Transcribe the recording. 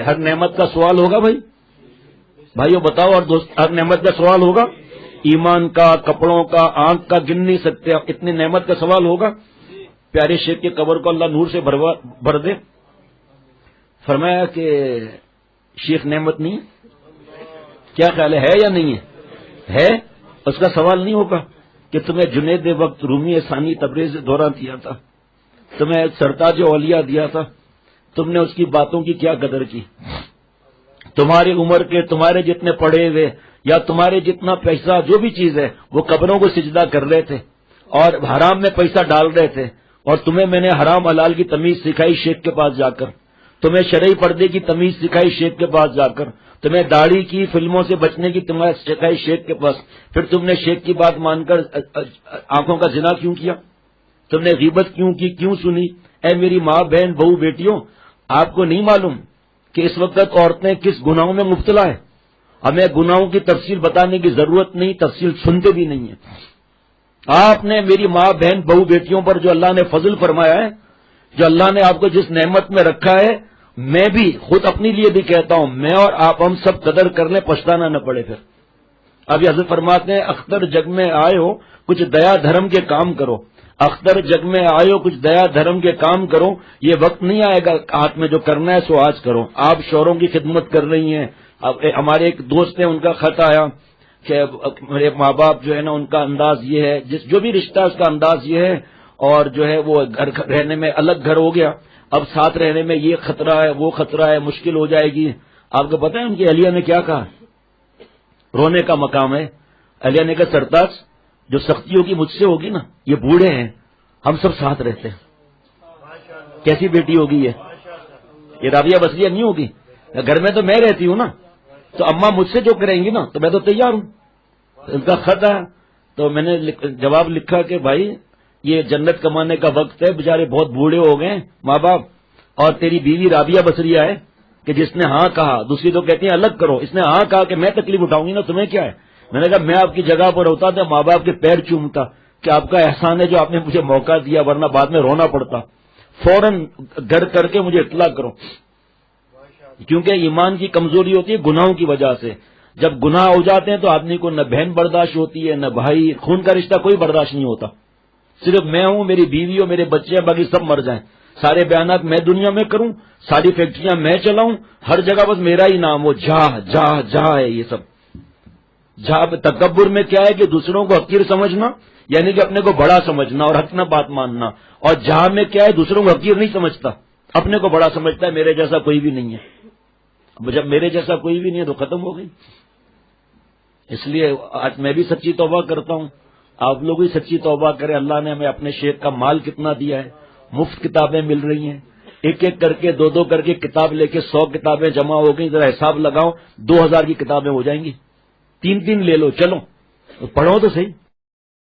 ہر نعمت کا سوال ہوگا بھائیو بتاؤ، اور دوست ہر نعمت کا سوال ہوگا؟ ایمان کا، کپڑوں کا، آنکھ کا گن نہیں سکتے، اتنی نعمت کا سوال ہوگا؟ پیارے شیخ کی قبر کو اللہ نور سے بھر دے۔ فرمایا کہ شیخ نعمت نہیں ہے، کیا خیال ہے یا نہیں ہے؟ اس کا سوال نہیں ہوگا کہ تمہیں جنید وقت، رومی ثانی، تبریز دورہ دیا تھا، تمہیں سرتاج اولیاء دیا تھا، تم نے اس کی باتوں کی کیا قدر کی؟ تمہاری عمر کے، تمہارے جتنے پڑھے ہوئے یا تمہارے جتنا پیسہ جو بھی چیز ہے وہ قبروں کو سجدہ کر رہے تھے اور حرام میں پیسہ ڈال رہے تھے، اور تمہیں میں نے حرام حلال کی تمیز سکھائی شیخ کے پاس جا کر، تمہیں شرعی پردے کی تمیز سکھائی شیخ کے پاس جا کر، تمہیں داڑھی کی، فلموں سے بچنے کی تمیز سکھائی شیخ کے پاس، پھر تم نے شیخ کی بات مان کر آنکھوں کا زنا کیوں کیا؟ تم نے غیبت کیوں کی، کیوں سنی؟ اے میری ماں، بہن، بہو، بیٹیوں، آپ کو نہیں معلوم کہ اس وقت عورتیں کس گناہوں میں مبتلا ہیں؟ ہمیں گناہوں کی تفصیل بتانے کی ضرورت نہیں، تفصیل سنتے بھی نہیں ہیں۔ آپ نے میری ماں، بہن، بہو، بیٹیوں پر جو اللہ نے فضل فرمایا ہے، جو اللہ نے آپ کو جس نعمت میں رکھا ہے، میں بھی خود اپنے لیے بھی کہتا ہوں، میں اور آپ ہم سب قدر کر لیں، پچھتانا نہ پڑے۔ پھر ابھی حضرت فرماتے ہیں اختر جگ میں آئے ہو کچھ دیا دھرم کے کام کرو، اختر جگ میں آئے ہو کچھ دیا دھرم کے کام کرو، یہ وقت نہیں آئے گا ہاتھ میں جو کرنا ہے سو آج کرو۔ آپ شوروں کی خدمت کر رہی ہیں، ہمارے ایک دوست ہیں، ان کا خط آیا کہ میرے ماں باپ جو ہے نا، ان کا انداز یہ ہے، جو بھی رشتہ ہے اس کا انداز یہ ہے، اور جو ہے وہ گھر رہنے میں الگ گھر ہو گیا، اب ساتھ رہنے میں یہ خطرہ ہے، وہ خطرہ ہے، مشکل ہو جائے گی۔ آپ کو پتہ ہے ان کی اہلیہ نے کیا کہا؟ رونے کا مقام ہے۔ اہلیہ نے کہا سرتاج، جو سختی ہوگی مجھ سے ہوگی نا، یہ بوڑھے ہیں، ہم سب ساتھ رہتے ہیں۔ کیسی بیٹی ہوگی یہ رابعہ بصریہ نہیں ہوگی؟ گھر میں تو میں رہتی ہوں نا، تو اماں مجھ سے جو کریں گی نا تو میں تو تیار ہوں۔ ان کا خط ہے، تو میں نے جواب لکھا کہ بھائی یہ جنت کمانے کا وقت ہے، بیچارے بہت بوڑھے ہو گئے ماں باپ، اور تیری بیوی رابعہ بصریہ ہے کہ جس نے ہاں کہا، دوسری تو کہتی ہیں الگ کرو، اس نے ہاں کہا کہ میں تکلیف اٹھاؤں گی نا، تمہیں کیا ہے؟ میں نے کہا میں آپ کی جگہ پر ہوتا تو ماں باپ کے پیر چومتا کہ آپ کا احسان ہے جو آپ نے مجھے موقع دیا، ورنہ بعد میں رونا پڑتا۔ فوراً گھر کر کے مجھے اطلاع کرو، کیونکہ ایمان کی کمزوری ہوتی ہے گناہوں کی وجہ سے۔ جب گناہ ہو جاتے ہیں تو آدمی کو نہ بہن برداشت ہوتی ہے، نہ بھائی، خون کا رشتہ کوئی برداشت نہیں ہوتا۔ صرف میں ہوں، میری بیوی اور میرے بچے ہیں، باقی سب مر جائیں، سارے بیانات میں دنیا میں کروں، ساری فیکٹریاں میں چلاؤں، ہر جگہ بس میرا ہی نام ہو، جا جا جا ہے یہ سب۔ جہاں تکبر میں کیا ہے کہ دوسروں کو حقیر سمجھنا، یعنی کہ اپنے کو بڑا سمجھنا اور حق نہ بات ماننا، اور جہاں میں کیا ہے دوسروں کو حقیر نہیں سمجھتا، اپنے کو بڑا سمجھتا ہے، میرے جیسا کوئی بھی نہیں ہے۔ اب جب میرے جیسا کوئی بھی نہیں ہے تو ختم ہو گئی۔ اس لیے آج میں بھی سچی توبہ کرتا ہوں، آپ لوگ بھی سچی توبہ کریں۔ اللہ نے ہمیں اپنے شیخ کا مال کتنا دیا ہے، مفت کتابیں مل رہی ہیں، ایک ایک کر کے، دو دو کر کے کتاب لے کے 100 کتابیں جمع ہو گئی، ذرا حساب لگاؤ، 2000 کی کتابیں ہو جائیں گی، 3 لے لو، چلو پڑھو تو صحیح۔